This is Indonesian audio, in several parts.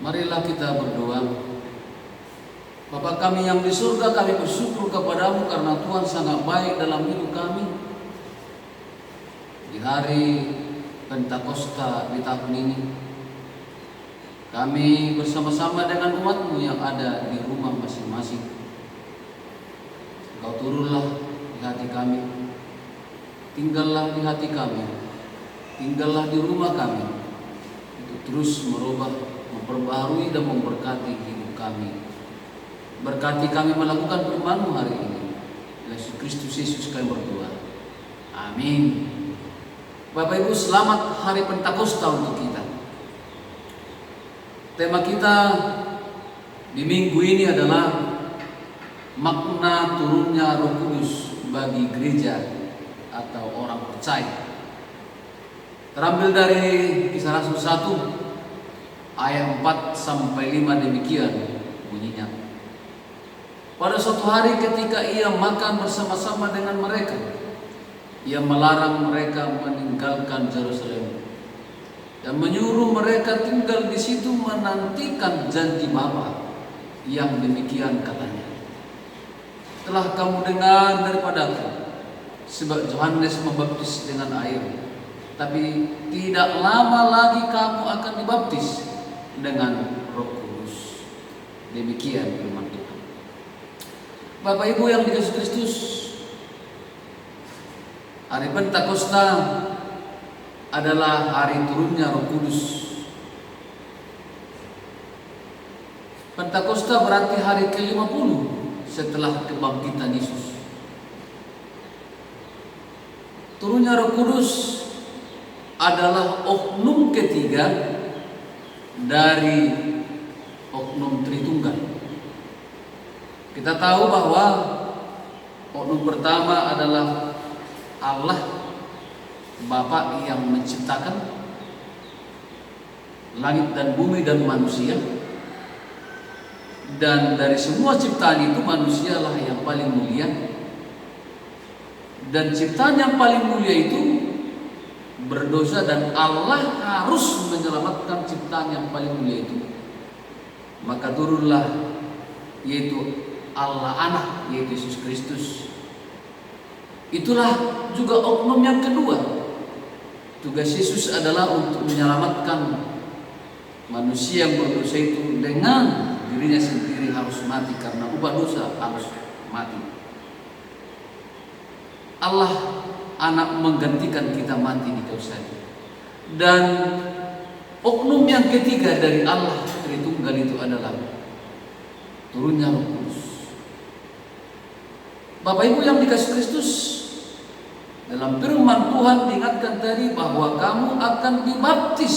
Marilah kita berdoa. Bapa kami yang di surga, kami bersyukur kepadamu karena Tuhan sangat baik dalam hidup kami. Di hari Pentakosta di tahun ini, kami bersama-sama dengan umatmu yang ada di rumah masing-masing. Engkau turunlah di hati kami, tinggallah di hati kami, tinggallah di rumah kami, untuk terus merubah, memperbaharui dan memberkati hidup kami. Berkati kami melakukan firman-Mu hari ini. Yesus Kristus Yesus kami berdoa. Amin. Bapak Ibu, selamat hari Pentakosta untuk kita. Tema kita di minggu ini adalah makna turunnya Roh Kudus bagi gereja atau orang percaya. Terambil dari Kisah Rasul 1 ayat 4 sampai 5 demikian bunyinya. Pada suatu hari ketika ia makan bersama-sama dengan mereka, ia melarang mereka meninggalkan Yerusalem dan menyuruh mereka tinggal di situ menantikan janji Bapa yang demikian katanya. Telah kamu dengar daripadaku, sebab Yohanes membaptis dengan air, tapi tidak lama lagi kamu akan dibaptis dengan Roh Kudus. Demikian firman Tuhan. Bapak Ibu yang dikasihi Kristus, hari Pentakosta adalah hari turunnya Roh Kudus. Pentakosta berarti hari ke-50 setelah kebangkitan Yesus. Turunnya Roh Kudus adalah oknum ketiga dari oknum Tritunggal. Kita tahu bahwa oknum pertama adalah Allah Bapa yang menciptakan langit dan bumi dan manusia, dan dari semua ciptaan itu manusialah yang paling mulia, dan ciptaan yang paling mulia itu berdosa dan Allah harus menyelamatkan ciptaan yang paling mulia itu. Maka turunlah yaitu Allah Anak, yaitu Yesus Kristus. Itulah juga oknum yang kedua. Tugas Yesus adalah untuk menyelamatkan manusia yang berdosa itu dengan dirinya sendiri harus mati karena ubah dosa harus mati. Allah Anak menggantikan kita mati di kayu salib. Dan oknum yang ketiga dari Allah Tritunggal itu adalah turunnya Roh Kudus. Bapak Ibu yang dikasihi Kristus, dalam firman Tuhan diingatkan tadi bahwa kamu akan dibaptis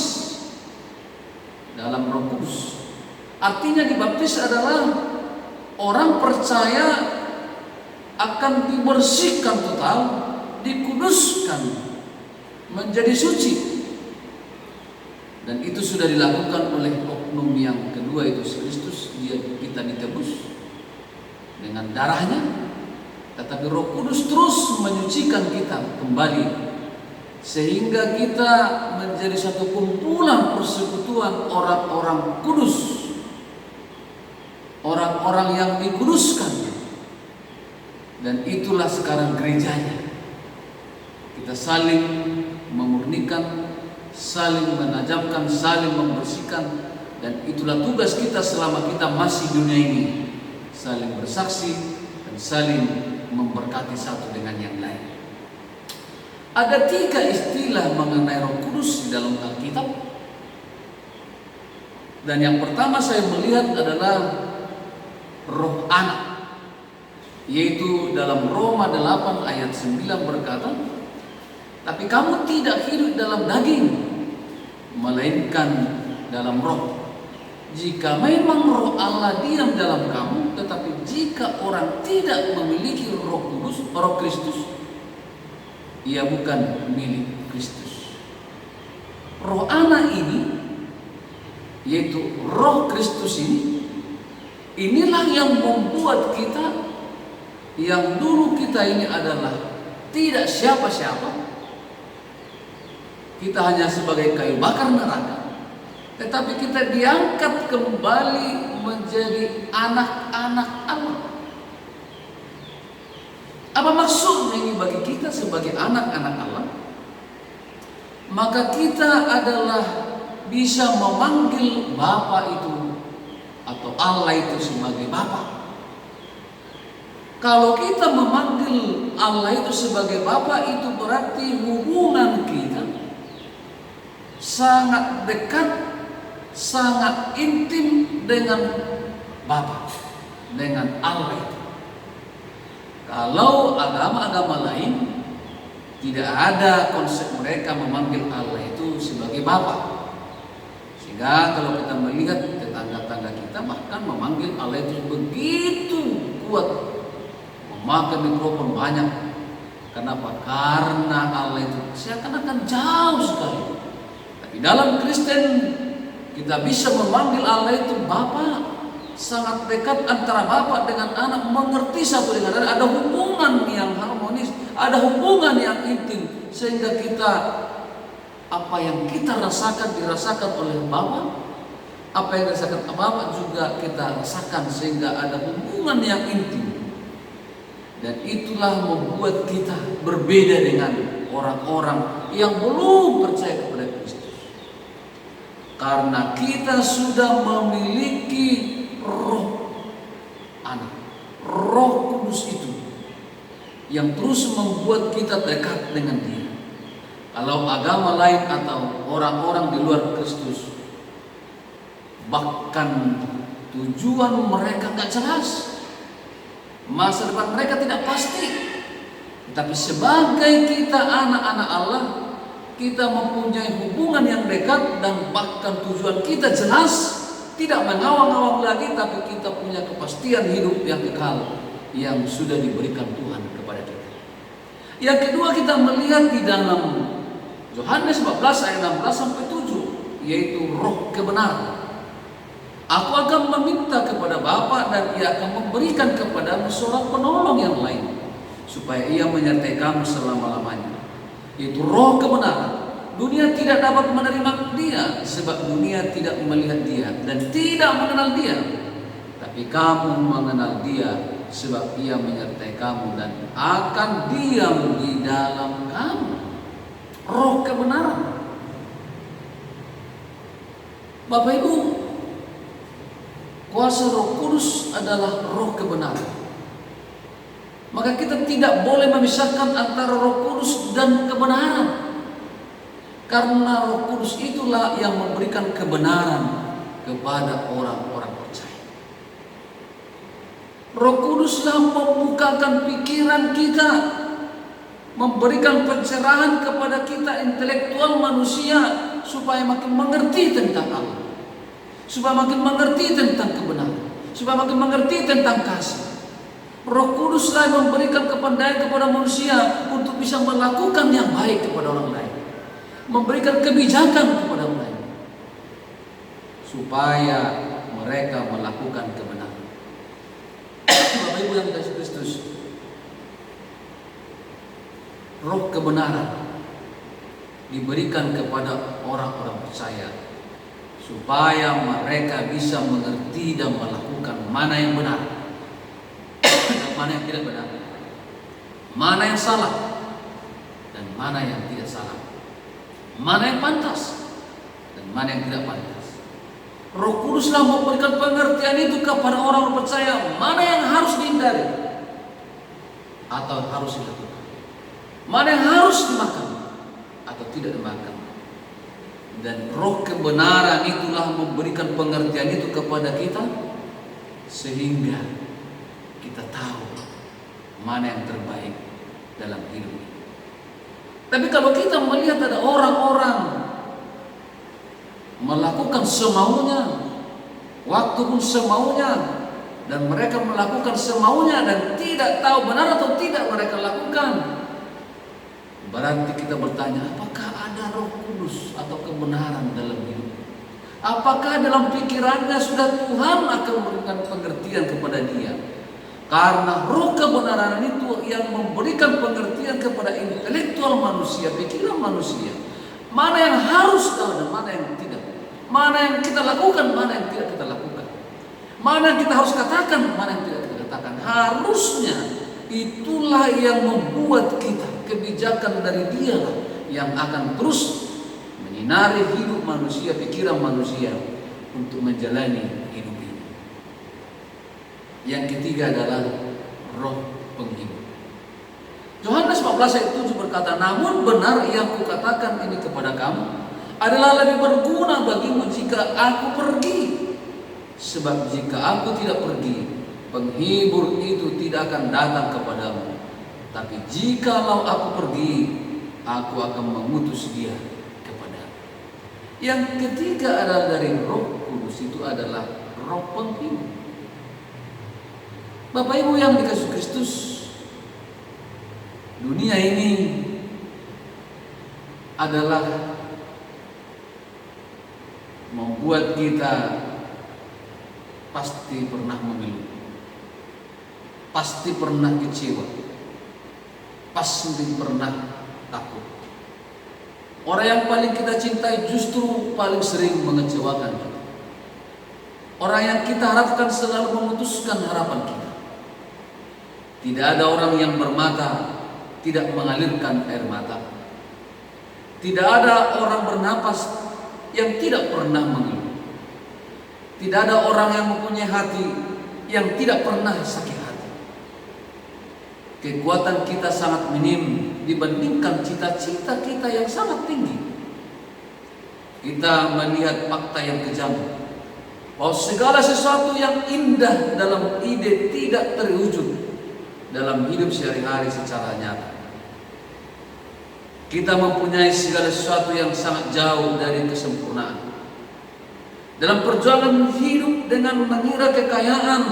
dalam Roh Kudus. Artinya dibaptis adalah orang percaya akan dibersihkan total, dikuduskan, menjadi suci. Dan itu sudah dilakukan oleh oknum yang kedua, itu Kristus. Kita ditebus dengan darahnya. Tetapi Roh Kudus terus menyucikan kita kembali, sehingga kita menjadi satu kumpulan persekutuan orang-orang kudus, orang-orang yang dikuduskan. Dan itulah sekarang gerejanya. Kita saling memurnikan, saling menajamkan, saling membersihkan. Dan itulah tugas kita selama kita masih di dunia ini, saling bersaksi dan saling memberkati satu dengan yang lain. Ada 3 istilah mengenai Roh Kudus di dalam Alkitab. Dan yang pertama saya melihat adalah Roh Anak, yaitu dalam Roma 8 ayat 9 berkata, tapi kamu tidak hidup dalam daging, melainkan dalam roh. Jika memang Roh Allah diam dalam kamu, tetapi jika orang tidak memiliki Roh Kudus, Roh Kristus, ia bukan milik Kristus. Roh Anak ini, yaitu Roh Kristus ini, inilah yang membuat kita, yang dulu kita ini adalah tidak siapa-siapa, kita hanya sebagai kayu bakar neraka, tetapi kita diangkat kembali menjadi anak-anak Allah. Apa maksudnya ini bagi kita sebagai anak-anak Allah? Maka kita adalah bisa memanggil Bapa itu atau Allah itu sebagai Bapa. Kalau kita memanggil Allah itu sebagai Bapa, itu berarti hubungan kita sangat dekat, sangat intim dengan Bapa, dengan Allah itu. Kalau agama-agama lain, tidak ada konsep mereka memanggil Allah itu sebagai Bapa. Sehingga kalau kita melihat tetangga-tetangga kita bahkan memanggil Allah itu begitu kuat, memakai mikrofon banyak. Kenapa? Karena Allah itu seakan-akan jauh sekali. Tapi dalam Kristen kita bisa memanggil Allah itu Bapa. Sangat dekat antara Bapa dengan anak, mengerti satu dengan lain. Ada hubungan yang harmonis, ada hubungan yang intim, sehingga kita apa yang kita rasakan dirasakan oleh Bapa, apa yang dirasakan Bapa juga kita rasakan, sehingga ada hubungan yang intim. Dan itulah membuat kita berbeda dengan orang-orang yang belum percaya kepada Kristus. Karena kita sudah memiliki Roh Anak, Roh Kudus itu yang terus membuat kita dekat dengan Dia. Kalau agama lain atau orang-orang di luar Kristus, bahkan tujuan mereka nggak jelas, masa depan mereka tidak pasti. Tapi sebagai kita anak-anak Allah, kita mempunyai hubungan yang dekat dan bahkan tujuan kita jelas. Tidak mengawang-awang lagi, tapi kita punya kepastian hidup yang kekal yang sudah diberikan Tuhan kepada kita. Yang kedua, kita melihat di dalam Yohanes 14 ayat 16 sampai 7, yaitu roh kebenaran. Aku akan meminta kepada Bapa dan Ia akan memberikan kepadamu seorang penolong yang lain, supaya Ia menyertai kamu selama-lamanya, yaitu roh kebenaran. Dunia tidak dapat menerima Dia, sebab dunia tidak melihat Dia dan tidak mengenal Dia. Tapi kamu mengenal Dia, sebab Ia menyertai kamu dan akan diam di dalam kamu. Roh kebenaran. Bapak Ibu, kuasa Roh Kudus adalah roh kebenaran. Maka kita tidak boleh memisahkan antara Roh Kudus dan kebenaran. Karena Roh Kudus itulah yang memberikan kebenaran kepada orang-orang percaya. Roh Kuduslah membukakan pikiran kita, memberikan pencerahan kepada kita intelektual manusia supaya makin mengerti tentang Allah, supaya makin mengerti tentang kebenaran, supaya makin mengerti tentang kasih. Roh Kuduslah yang memberikan kepandaian kepada manusia untuk bisa melakukan yang baik kepada orang lain, memberikan kebijakan kepada orang lain, supaya mereka melakukan kebenaran. Bapak Ibu yang dikasihi Kristus, roh kebenaran diberikan kepada orang-orang percaya supaya mereka bisa mengerti dan melakukan mana yang benar dan mana yang tidak benar, mana yang salah dan mana yang tidak salah, mana yang pantas dan mana yang tidak pantas. Roh Kuduslah memberikan pengertian itu kepada orang percaya, mana yang harus dihindari atau harus dilakukan, mana yang harus dimakan atau tidak dimakan. Dan roh kebenaran itulah memberikan pengertian itu kepada kita, sehingga kita tahu mana yang terbaik dalam hidup ini. Tapi kalau kita melihat ada orang-orang melakukan semaunya, waktu pun semaunya, dan mereka melakukan semaunya dan tidak tahu benar atau tidak mereka lakukan, berarti kita bertanya, apakah ada Roh Kudus atau kebenaran dalam hidup? Apakah dalam pikirannya sudah Tuhan akan memberikan pengertian kepada dia? Karena roh kebenaran itu yang memberikan pengertian kepada intelektual manusia, pikiran manusia, mana yang harus tahu dan mana yang tidak. mana yang kita lakukan, mana yang tidak kita lakukan, mana yang kita harus katakan, mana yang tidak kita katakan. Harusnya itulah yang membuat kita, kebijakan dari Dia yang akan terus menyinari hidup manusia, pikiran manusia untuk menjalani hidup ini. Yang ketiga adalah roh penghibur. Yohanes 14 ayat 7 berkata, namun benar yang kukatakan ini kepada kamu adalah lebih berguna bagimu jika aku pergi. Sebab jika aku tidak pergi, penghibur itu tidak akan datang kepadamu. Tapi jikalau aku pergi, aku akan mengutus dia kepadamu. Yang ketiga adalah dari Roh Kudus, itu adalah roh penghibur. Bapak Ibu yang dikasihi Kristus, dunia ini adalah membuat kita pasti pernah mengeluh, pasti pernah kecewa, pasti pernah takut. Orang yang paling kita cintai justru paling sering mengecewakan kita. Orang yang kita harapkan selalu memutuskan harapan kita. Tidak ada orang yang bermata tidak mengalirkan air mata. Tidak ada orang bernapas yang tidak pernah mengeluh. Tidak ada orang yang mempunyai hati yang tidak pernah sakit hati. Kekuatan kita sangat minim dibandingkan cita-cita kita yang sangat tinggi. Kita melihat fakta yang kejam, bahwa segala sesuatu yang indah dalam ide tidak terwujud dalam hidup sehari-hari secara nyata. Kita mempunyai segala sesuatu yang sangat jauh dari kesempurnaan. Dalam perjuangan hidup dengan mengira kekayaan,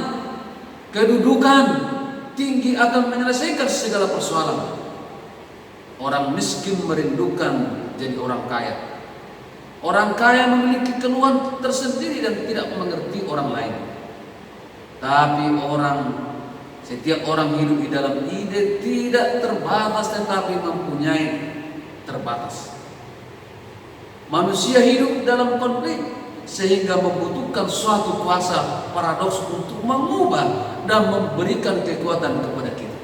kedudukan tinggi akan menyelesaikan segala persoalan. Orang miskin merindukan jadi orang kaya. Orang kaya memiliki keluhan tersendiri dan tidak mengerti orang lain. Tapi setiap orang hidup di dalam ide tidak terbatas tetapi mempunyai terbatas. Manusia hidup dalam konflik sehingga membutuhkan suatu kuasa paradoks untuk mengubah dan memberikan kekuatan kepada kita.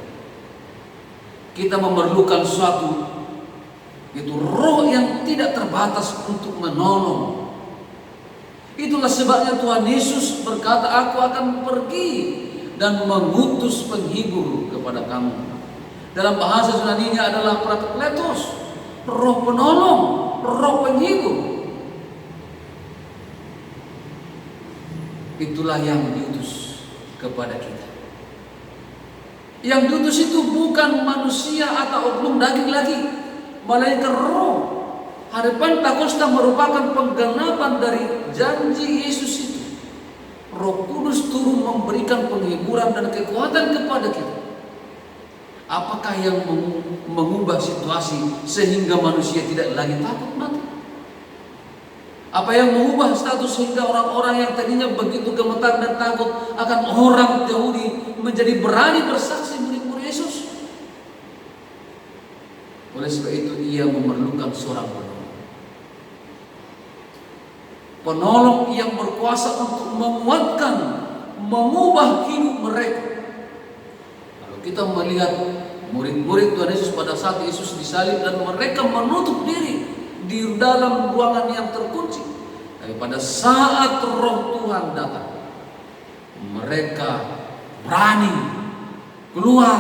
Kita memerlukan suatu, yaitu roh yang tidak terbatas untuk menolong. Itulah sebabnya Tuhan Yesus berkata, aku akan pergi dan mengutus penghibur kepada kamu. Dalam bahasa Yunani-nya adalah Parakletos, roh penolong, roh penghibur. Itulah yang diutus kepada kita. Yang diutus itu bukan manusia atau oknum daging lagi, melainkan roh. Hari Pentakosta merupakan penggenapan dari janji Yesus itu. Roh Kudus turun memberikan penghiburan dan kekuatan kepada kita. Apakah yang mengubah situasi sehingga manusia tidak lagi takut mati? Apa yang mengubah status sehingga orang-orang yang tadinya begitu gemetar dan takut akan orang Yahudi menjadi berani bersaksi murid-murid Yesus? Oleh sebab itu ia memerlukan seorang penolong. Penolong yang berkuasa untuk menguatkan, mengubah hidup mereka. Kalau kita melihat murid-murid Tuhan Yesus pada saat Yesus disalib dan mereka menutup diri di dalam ruangan yang terkunci. Tapi pada saat Roh Tuhan datang, mereka berani keluar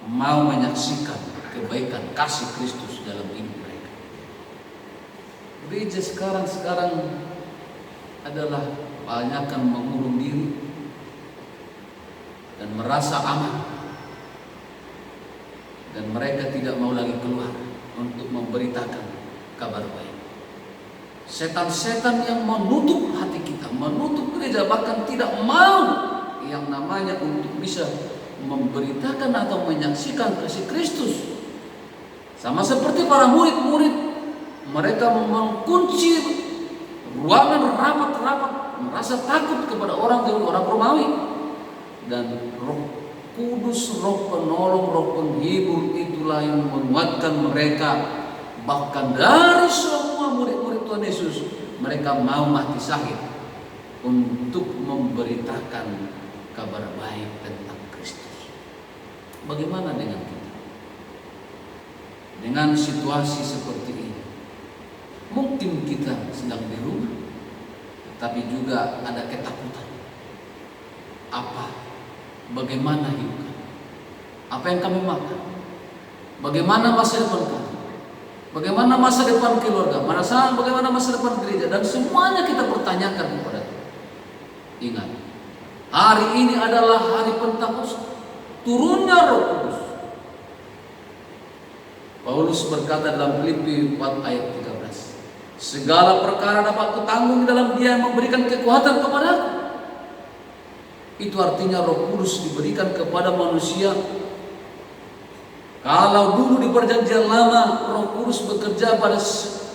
mau menyaksikan kebaikan kasih Kristus dalam hidup mereka. Gereja sekarang adalah banyakkan mengurung diri dan merasa aman, dan mereka tidak mau lagi keluar untuk memberitakan kabar baik. Setan-setan yang menutup hati kita, menutup gereja, bahkan tidak mau yang namanya untuk bisa memberitakan atau menyaksikan kasih Kristus. Sama seperti para murid-murid, mereka mengunci ruangan rapat-rapat, merasa takut kepada orang Romawi. Dan Roh Kudus, roh penolong, roh penghibur itulah yang menguatkan mereka. Bahkan dari semua murid-murid Tuhan Yesus, mereka mau mati syahid untuk memberitakan kabar baik tentang Kristus. Bagaimana dengan kita? Dengan situasi seperti ini, mungkin kita sedang di rumah, tapi juga ada ketakutan. Apa? Bagaimana hidup kami? Apa yang kami makan? Bagaimana masa depan kami? Bagaimana masa depan keluarga? Bagaimana masa depan gereja? Dan semuanya kita pertanyakan kepada Tuhan. Ingat, hari ini adalah hari Pentakosta, turunnya Roh Kudus. Paulus berkata dalam Filipi 4 ayat 13, segala perkara dapat kutanggung dalam Dia yang memberikan kekuatan kepadaku. Itu artinya Roh Kudus diberikan kepada manusia. Kalau dulu di perjanjian lama Roh Kudus bekerja pada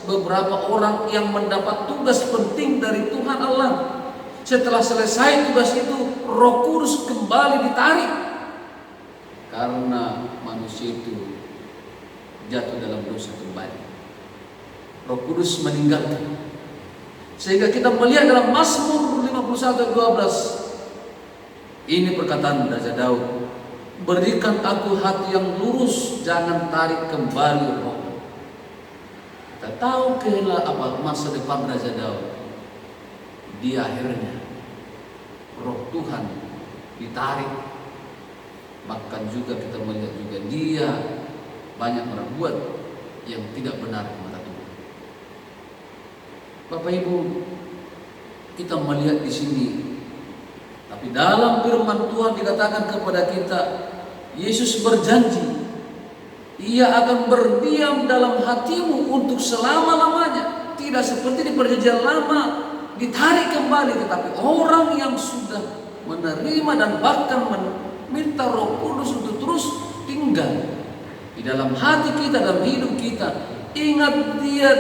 beberapa orang yang mendapat tugas penting dari Tuhan Allah. Setelah selesai tugas itu, Roh Kudus kembali ditarik karena manusia itu jatuh dalam dosa kembali. Roh Kudus meninggalkan. Sehingga kita melihat dalam Mazmur 51:12, ini perkataan Raja Daud, berikan aku hati yang lurus, jangan tarik kembali roh. Kita tahu masa depan Raja Daud. Di akhirnya roh Tuhan ditarik. Bahkan juga kita melihat juga dia banyak berbuat yang tidak benar di mata Tuhan. Bapak Ibu, kita melihat di sini, tapi dalam firman Tuhan dikatakan kepada kita, Yesus berjanji, Ia akan berdiam dalam hatimu untuk selama-lamanya. Tidak seperti di perjanjian lama ditarik kembali, tetapi orang yang sudah menerima dan bahkan meminta Roh Kudus untuk terus tinggal di dalam hati kita, dalam hidup kita. Ingat, Dia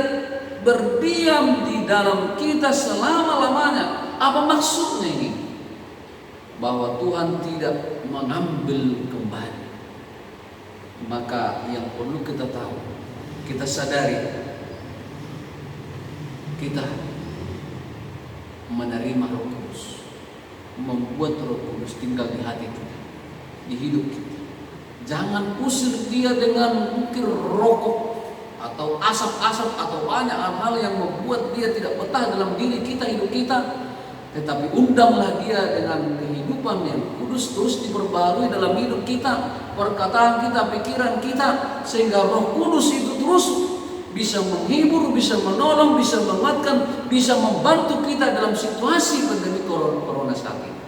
berdiam di dalam kita selama-lamanya. Apa maksudnya ini? Bahwa Tuhan tidak mengambil kembali. Maka yang perlu kita tahu, kita sadari, kita menerima Roh Kudus, membuat Roh Kudus tinggal di hati kita, di hidup kita. Jangan usir Dia dengan ukir rokok atau asap-asap atau banyak hal-hal yang membuat Dia tidak betah dalam diri kita, hidup kita. Tetapi undanglah Dia dengan kehidupan yang kudus, terus diperbarui dalam hidup kita, perkataan kita, pikiran kita, sehingga Roh Kudus itu terus bisa menghibur, bisa menolong, bisa menguatkan, bisa membantu kita dalam situasi pandemi corona saat ini.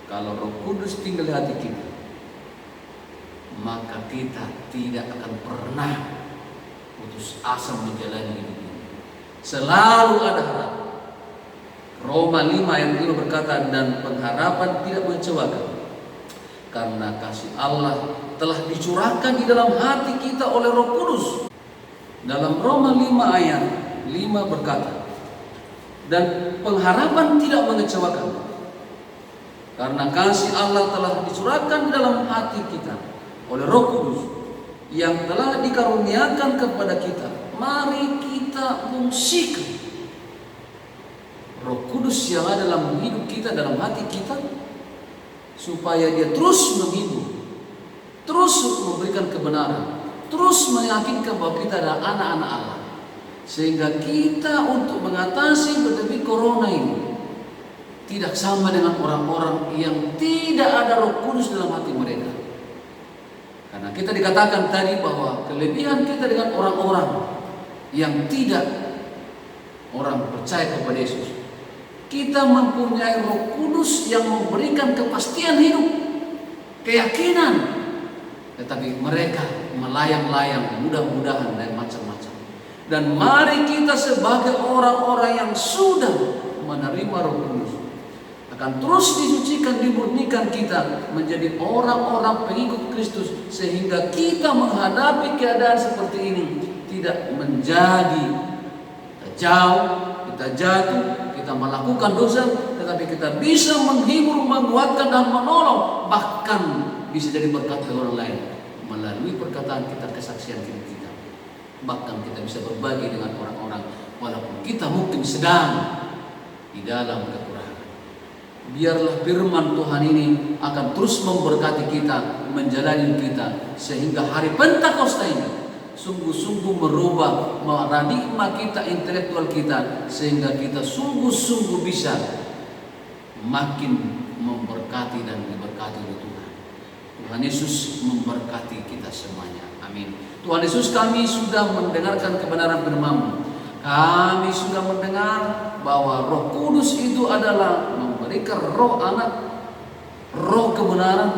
Kalau Roh Kudus tinggal di hati kita, maka kita tidak akan pernah putus asa menjalani hidup ini. Selalu ada harapan. Roma 5 ayat 10 berkata, dan pengharapan tidak mengecewakan, karena kasih Allah telah dicurahkan di dalam hati kita oleh Roh Kudus. Dalam Roma 5 ayat 5 berkata, dan pengharapan tidak mengecewakan, karena kasih Allah telah dicurahkan di dalam hati kita oleh Roh Kudus yang telah dikaruniakan kepada kita. Mari kita fungsikan Roh Kudus yang ada dalam hidup kita, dalam hati kita, supaya Dia terus menghibur, terus memberikan kebenaran, terus meyakinkan bahwa kita adalah anak-anak Allah, sehingga kita untuk mengatasi pandemi corona ini tidak sama dengan orang-orang yang tidak ada Roh Kudus dalam hati mereka. Karena kita dikatakan tadi bahwa kelebihan kita dengan orang-orang yang tidak orang percaya kepada Yesus, kita mempunyai Roh Kudus yang memberikan kepastian hidup, keyakinan. Tetapi mereka melayang-layang, mudah-mudahan dan macam-macam. Dan mari kita sebagai orang-orang yang sudah menerima Roh Kudus, akan terus disucikan, dimurnikan kita menjadi orang-orang pengikut Kristus, sehingga kita menghadapi keadaan seperti ini tidak menjadi jauh, kita jatuh, kita melakukan dosa, tetapi kita bisa menghibur, menguatkan dan menolong, bahkan bisa jadi berkat ke orang lain melalui perkataan kita, kesaksian kita. Bahkan kita bisa berbagi dengan orang-orang walaupun kita mungkin sedang di dalam kekurangan. Biarlah firman Tuhan ini akan terus memberkati kita, menjalani kita, sehingga hari Pentakosta ini sungguh-sungguh merubah paradigma kita, intelektual kita, sehingga kita sungguh-sungguh bisa makin memberkati dan diberkati oleh Tuhan. Tuhan Yesus memberkati kita semuanya. Amin. Tuhan Yesus, kami sudah mendengarkan kebenaran firman-Mu. Kami sudah mendengar bahwa Roh Kudus itu adalah memberikan roh anak, roh kebenaran,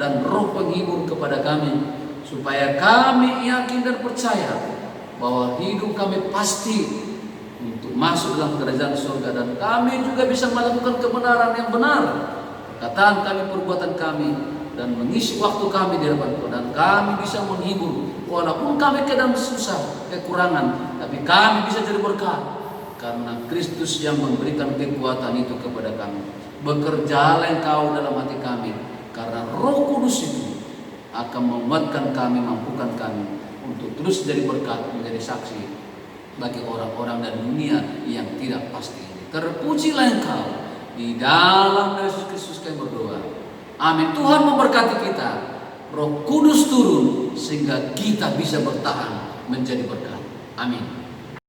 dan roh penghibur kepada kami, supaya kami yakin dan percaya bahwa hidup kami pasti untuk masuk dalam kerajaan surga, dan kami juga bisa melakukan kebenaran yang benar, perkataan kami, perbuatan kami, dan mengisi waktu kami di hadapan Tuhan. Dan kami bisa menghibur walaupun kami kadang susah, kekurangan, tapi kami bisa jadi berkat karena Kristus yang memberikan kekuatan itu kepada kami. Bekerjalah Engkau dalam hati kami, karena Roh Kudus itu akan menguatkan kami, mampukan kami untuk terus jadi berkat, menjadi saksi bagi orang-orang dan dunia yang tidak pasti ini. Terpujilah Engkau, di dalam Yesus Kristus kami berdoa. Amin. Tuhan memberkati kita, Roh Kudus turun sehingga kita bisa bertahan menjadi berkat. Amin.